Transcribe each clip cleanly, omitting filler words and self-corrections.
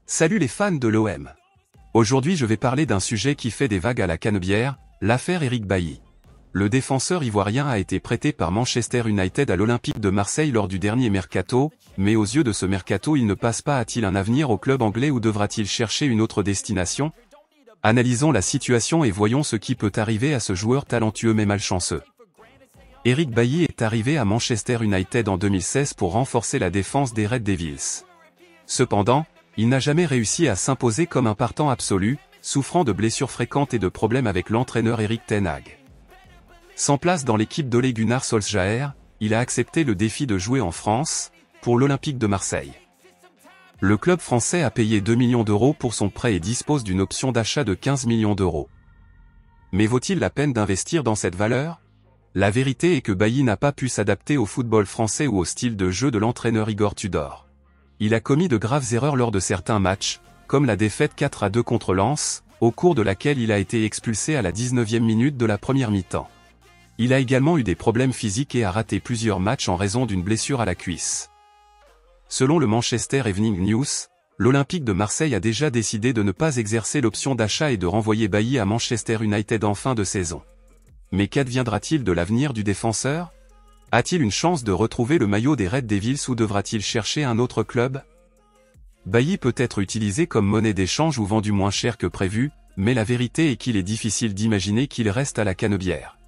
Salut les fans de l'OM. Aujourd'hui je vais parler d'un sujet qui fait des vagues à la Canebière, l'affaire Eric Bailly. Le défenseur ivoirien a été prêté par Manchester United à l'Olympique de Marseille lors du dernier mercato, mais aux yeux de ce mercato il ne passe pas. A-t-il un avenir au club anglais ou devra-t-il chercher une autre destination? Analysons la situation et voyons ce qui peut arriver à ce joueur talentueux mais malchanceux. Eric Bailly est arrivé à Manchester United en 2016 pour renforcer la défense des Red Devils. Cependant, il n'a jamais réussi à s'imposer comme un partant absolu, souffrant de blessures fréquentes et de problèmes avec l'entraîneur Erik ten Hag. Sans place dans l'équipe d'Ole Gunnar Solskjaer, il a accepté le défi de jouer en France, pour l'Olympique de Marseille. Le club français a payé 2 millions d'euros pour son prêt et dispose d'une option d'achat de 15 millions d'euros. Mais vaut-il la peine d'investir dans cette valeur? La vérité est que Bailly n'a pas pu s'adapter au football français ou au style de jeu de l'entraîneur Igor Tudor. Il a commis de graves erreurs lors de certains matchs, comme la défaite 4-2 contre Lens, au cours de laquelle il a été expulsé à la 19e minute de la première mi-temps. Il a également eu des problèmes physiques et a raté plusieurs matchs en raison d'une blessure à la cuisse. Selon le Manchester Evening News, l'Olympique de Marseille a déjà décidé de ne pas exercer l'option d'achat et de renvoyer Bailly à Manchester United en fin de saison. Mais qu'adviendra-t-il de l'avenir du défenseur? A-t-il une chance de retrouver le maillot des Red Devils ou devra-t-il chercher un autre club? Bailly peut être utilisé comme monnaie d'échange ou vendu moins cher que prévu, mais la vérité est qu'il est difficile d'imaginer qu'il reste à la Canebière.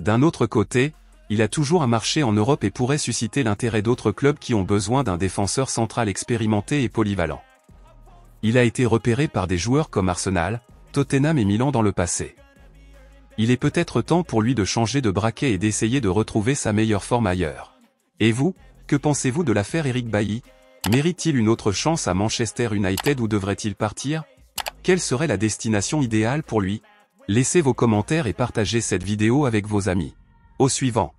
D'un autre côté, il a toujours un marché en Europe et pourrait susciter l'intérêt d'autres clubs qui ont besoin d'un défenseur central expérimenté et polyvalent. Il a été repéré par des joueurs comme Arsenal, Tottenham et Milan dans le passé. Il est peut-être temps pour lui de changer de braquet et d'essayer de retrouver sa meilleure forme ailleurs. Et vous, que pensez-vous de l'affaire Eric Bailly? Mérite-t-il une autre chance à Manchester United ou devrait-il partir? Quelle serait la destination idéale pour lui? Laissez vos commentaires et partagez cette vidéo avec vos amis. Au suivant.